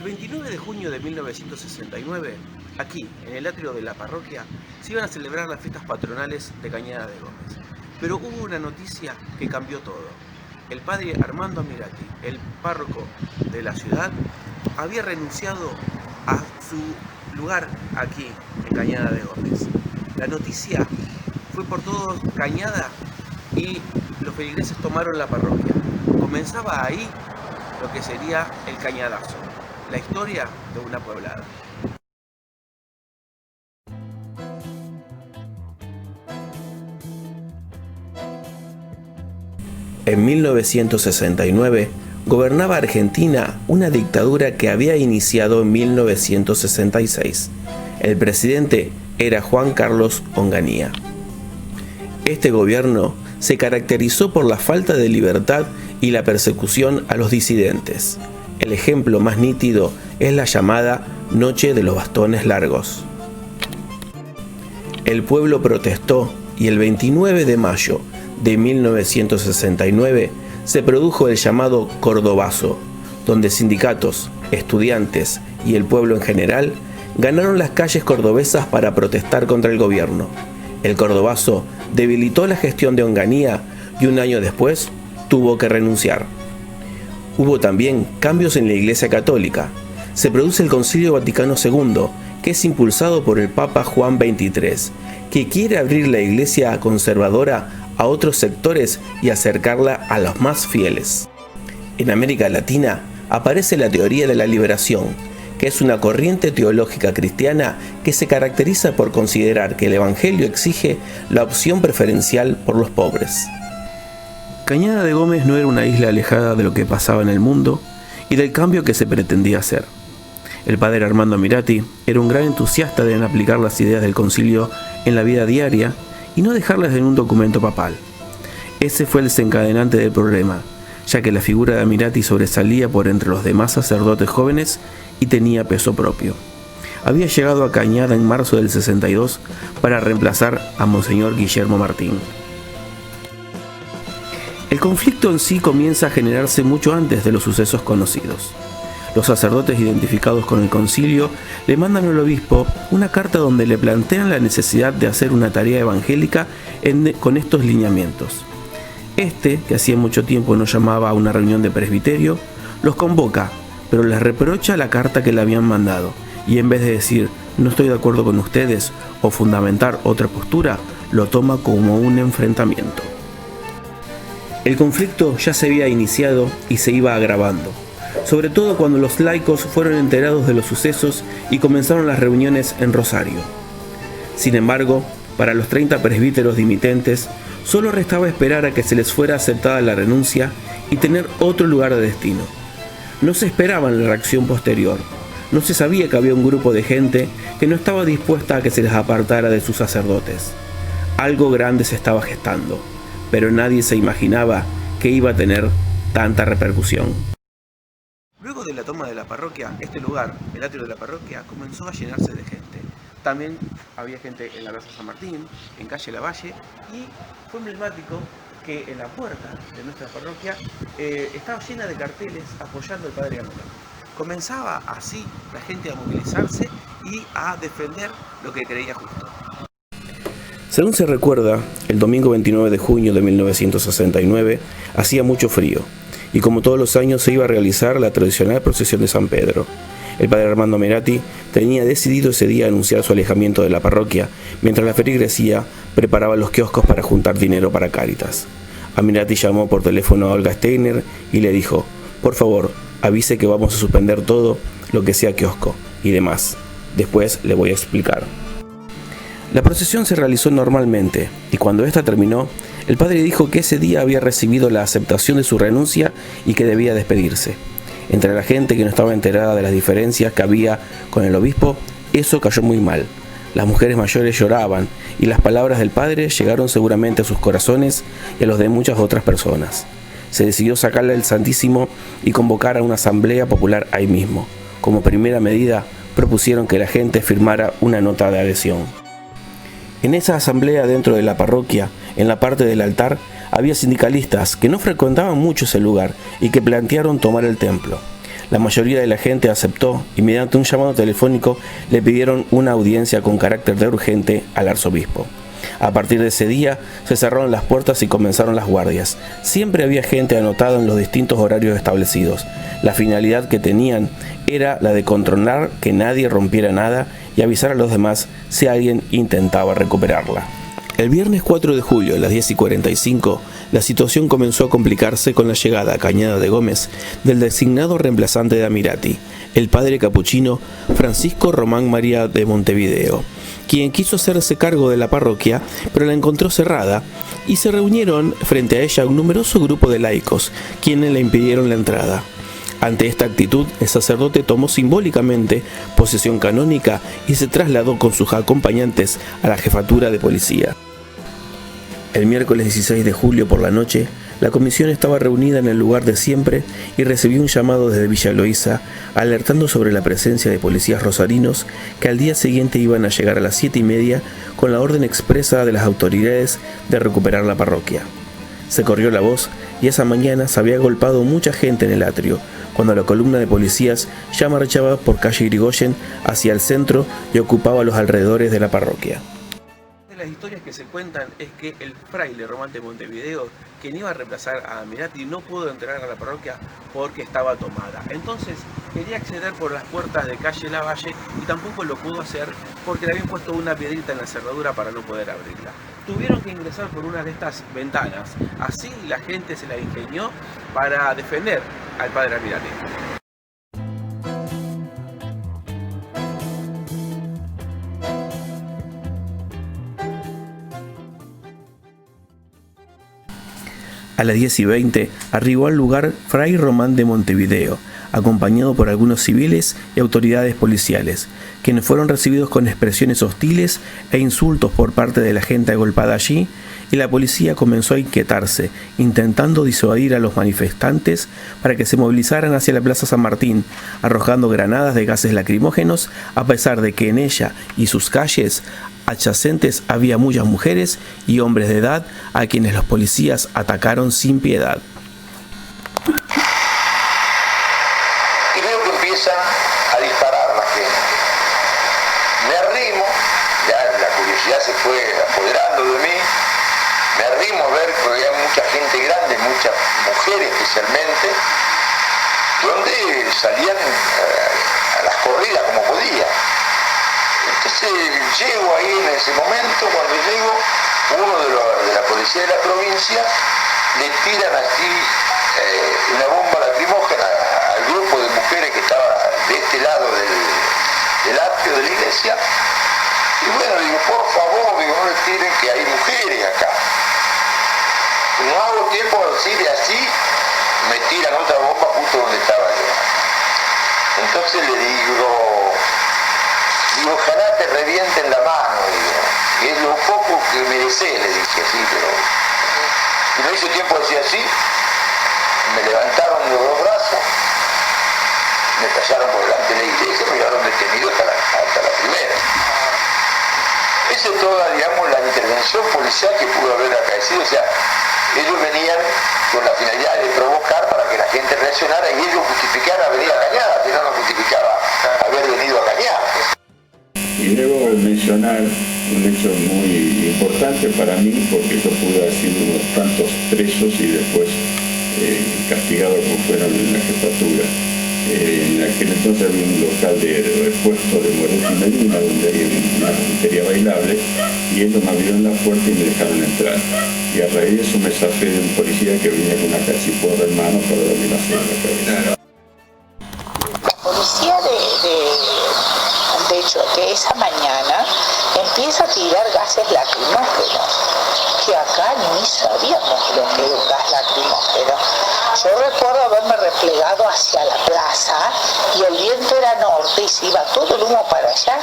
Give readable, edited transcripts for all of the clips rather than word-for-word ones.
29 de junio de 1969, aquí, en el atrio de la parroquia, se iban a celebrar las fiestas patronales de Cañada de Gómez. Pero hubo una noticia que cambió todo. El padre Armando Amirati, el párroco de la ciudad, había renunciado a su lugar aquí, en Cañada de Gómez. La noticia fue por todo Cañada y los feligreses tomaron la parroquia. Comenzaba ahí lo que sería el Cañadazo, la historia de una poblada. En 1969 gobernaba Argentina una dictadura que había iniciado en 1966. El presidente era Juan Carlos Onganía. Este gobierno se caracterizó por la falta de libertad y la persecución a los disidentes. El ejemplo más nítido es la llamada Noche de los Bastones Largos. El pueblo protestó y el 29 de mayo de 1969 se produjo el llamado Cordobazo, donde sindicatos, estudiantes y el pueblo en general ganaron las calles cordobesas para protestar contra el gobierno. El Cordobazo debilitó la gestión de Onganía y un año después tuvo que renunciar. Hubo también cambios en la Iglesia Católica. Se produce el Concilio Vaticano II, que es impulsado por el Papa Juan XXIII, que quiere abrir la Iglesia conservadora a otros sectores y acercarla a los más fieles. En América Latina aparece la teoría de la liberación, que es una corriente teológica cristiana que se caracteriza por considerar que el Evangelio exige la opción preferencial por los pobres. Cañada de Gómez no era una isla alejada de lo que pasaba en el mundo y del cambio que se pretendía hacer. El padre Armando Amirati era un gran entusiasta en aplicar las ideas del concilio en la vida diaria y no dejarlas en un documento papal. Ese fue el desencadenante del problema, ya que la figura de Amirati sobresalía por entre los demás sacerdotes jóvenes y tenía peso propio. Había llegado a Cañada en marzo del 62 para reemplazar a Monseñor Guillermo Martín. El conflicto en sí comienza a generarse mucho antes de los sucesos conocidos. Los sacerdotes identificados con el concilio le mandan al obispo una carta donde le plantean la necesidad de hacer una tarea evangélica con estos lineamientos. Este, que hacía mucho tiempo no llamaba a una reunión de presbiterio, los convoca, pero les reprocha la carta que le habían mandado, y en vez de decir no estoy de acuerdo con ustedes o fundamentar otra postura, lo toma como un enfrentamiento. El conflicto ya se había iniciado y se iba agravando, sobre todo cuando los laicos fueron enterados de los sucesos y comenzaron las reuniones en Rosario. Sin embargo, para los 30 presbíteros dimitentes, solo restaba esperar a que se les fuera aceptada la renuncia y tener otro lugar de destino. No se esperaba la reacción posterior. No se sabía que había un grupo de gente que no estaba dispuesta a que se les apartara de sus sacerdotes. Algo grande se estaba gestando, pero nadie se imaginaba que iba a tener tanta repercusión. Luego de la toma de la parroquia, este lugar, el atrio de la parroquia, comenzó a llenarse de gente. También había gente en la Plaza San Martín, en calle Lavalle, y fue emblemático que en la puerta de nuestra parroquia estaba llena de carteles apoyando al padre Armando. Comenzaba así la gente a movilizarse y a defender lo que creía justo. Según se recuerda, el domingo 29 de junio de 1969 hacía mucho frío, y como todos los años se iba a realizar la tradicional procesión de San Pedro. El padre Armando Amirati tenía decidido ese día anunciar su alejamiento de la parroquia, mientras la feligresía preparaba los kioscos para juntar dinero para Cáritas. Amirati llamó por teléfono a Olga Steiner y le dijo: por favor, avise que vamos a suspender todo lo que sea kiosco y demás. Después le voy a explicar. La procesión se realizó normalmente, y cuando esta terminó, el padre dijo que ese día había recibido la aceptación de su renuncia y que debía despedirse. Entre la gente que no estaba enterada de las diferencias que había con el obispo, eso cayó muy mal. Las mujeres mayores lloraban y las palabras del padre llegaron seguramente a sus corazones y a los de muchas otras personas. Se decidió sacarle el Santísimo y convocar a una asamblea popular ahí mismo. Como primera medida, propusieron que la gente firmara una nota de adhesión. En esa asamblea dentro de la parroquia, en la parte del altar, había sindicalistas que no frecuentaban mucho ese lugar y que plantearon tomar el templo. La mayoría de la gente aceptó y mediante un llamado telefónico le pidieron una audiencia con carácter de urgente al arzobispo. A partir de ese día se cerraron las puertas y comenzaron las guardias. Siempre había gente anotada en los distintos horarios establecidos. La finalidad que tenían era la de controlar que nadie rompiera nada y avisar a los demás si alguien intentaba recuperarla. El viernes 4 de julio a las 10:45, la situación comenzó a complicarse con la llegada a Cañada de Gómez del designado reemplazante de Amirati, el padre capuchino Francisco Román María de Montevideo, quien quiso hacerse cargo de la parroquia, pero la encontró cerrada y se reunieron frente a ella un numeroso grupo de laicos, quienes le impidieron la entrada. Ante esta actitud, el sacerdote tomó simbólicamente posesión canónica y se trasladó con sus acompañantes a la jefatura de policía. El miércoles 16 de julio por la noche, la comisión estaba reunida en el lugar de siempre y recibió un llamado desde Villa Loíza, alertando sobre la presencia de policías rosarinos que al día siguiente iban a llegar a las 7:30 con la orden expresa de las autoridades de recuperar la parroquia. Se corrió la voz y esa mañana se había agolpado mucha gente en el atrio, cuando la columna de policías ya marchaba por calle Irigoyen hacia el centro y ocupaba los alrededores de la parroquia. Las historias que se cuentan es que el fraile Román de Montevideo, quien iba a reemplazar a Amirati, no pudo entrar a la parroquia porque estaba tomada. Entonces quería acceder por las puertas de calle Lavalle y tampoco lo pudo hacer porque le habían puesto una piedrita en la cerradura para no poder abrirla. Tuvieron que ingresar por una de estas ventanas. Así la gente se la ingenió para defender al padre Amirati. A las 10:20 arribó al lugar Fray Román de Montevideo, acompañado por algunos civiles y autoridades policiales, quienes fueron recibidos con expresiones hostiles e insultos por parte de la gente agolpada allí, y la policía comenzó a inquietarse, intentando disuadir a los manifestantes para que se movilizaran hacia la Plaza San Martín, arrojando granadas de gases lacrimógenos, a pesar de que en ella y sus calles adyacentes había muchas mujeres y hombres de edad a quienes los policías atacaron sin piedad. Y veo que empiezan a disparar la gente. Me arrimo, ya la curiosidad se fue apoderando de mí, me arrimo a ver que había mucha gente grande, muchas mujeres especialmente, donde salían a las corridas como podía. Entonces llego ahí en ese momento, cuando llego, uno de la policía de la provincia le tiran así una bomba lacrimógena al grupo de mujeres que estaba de este lado del atrio de la iglesia. Y bueno, digo, por favor, digo, no le tiren que hay mujeres acá. No hago tiempo de decir así, me tiran otra bomba justo donde estaba yo. Entonces le digo, ojalá te revienten la mano, digo, que es lo poco que merecé, le dije así, pero y no hice tiempo de decir así, me levantaron los dos brazos, me pasaron por delante de la iglesia, me llevaron detenido hasta la primera. Esa es toda, digamos, la intervención policial que pudo haber acaecido, o sea, ellos venían con la finalidad de provocar para que la gente reaccionara y ellos justificaran venir a Cañada, que no justificaba haber venido a Cañada. Y debo mencionar un hecho muy importante para mí, porque yo pude haber sido unos tantos presos y después castigados como fueron en la jefatura. En aquel entonces había un local de repuesto de Moretti y Medina, donde había una cafetería bailable, y ellos me abrieron la puerta y me dejaron entrar. Y a raíz de eso me zafé de un policía que venía con una cachiporra en mano para darme una en la cabeza. La policía de hecho, que esa mañana empieza a tirar gases lacrimógenos, que acá ni sabíamos lo que era un gas lacrimógeno. Yo recuerdo haberme replegado hacia la plaza y el viento era norte y se iba todo el humo para allá.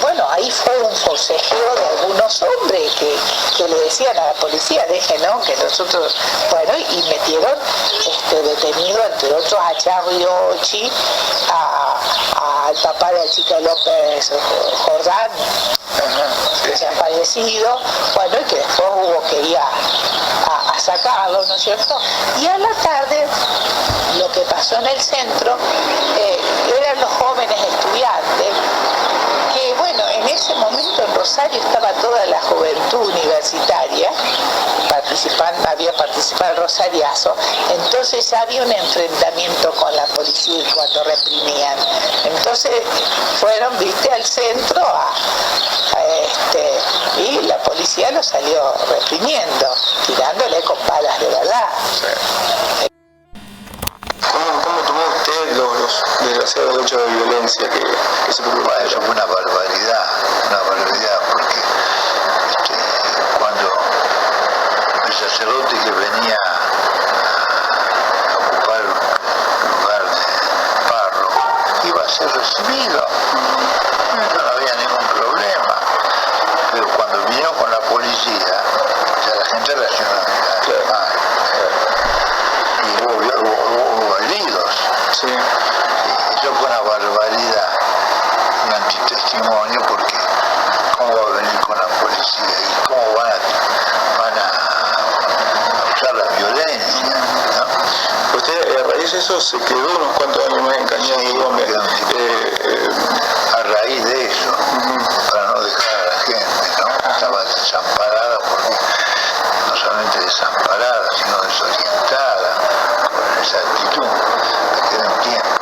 Bueno, ahí fue un forcejeo de algunos hombres que le decían a la policía, déjenos que nosotros, bueno, y metieron detenido entre otros a Charlie Ochi, al papá de la chica López Jordán, desaparecido, bueno, y que después hubo que ir a sacarlo, ¿no es cierto? Y a la tarde, lo que pasó en el centro, eran los jóvenes estudiantes, que bueno, en ese momento en Rosario estaba toda la juventud universitaria, había participado el Rosariazo, entonces ya había un enfrentamiento con la policía cuando reprimían. Entonces fueron, viste, al centro y la policía lo salió reprimiendo, tirándole con balas de verdad. ¿Cómo tomó usted los desgraciados hechos de violencia que se produjeron? Bueno, eso fue una barbaridad, porque cuando el sacerdote que venía a ocupar el lugar de párroco iba a ser recibido, no había ningún problema, pero cuando vino con la policía, ya la gente reaccionó mal, y hubo heridos. Sí. Eso fue una barbaridad, un antitestimonio, porque cómo va a venir con la policía y cómo van a usar la violencia, ¿no? Usted a raíz de eso se quedó unos cuantos años más en Cañada de Gómez. A raíz de eso, para no dejar a la gente, ¿no? Estaba desamparada, porque no solamente desamparada, sino desorientada por esa actitud de aquel tiempo.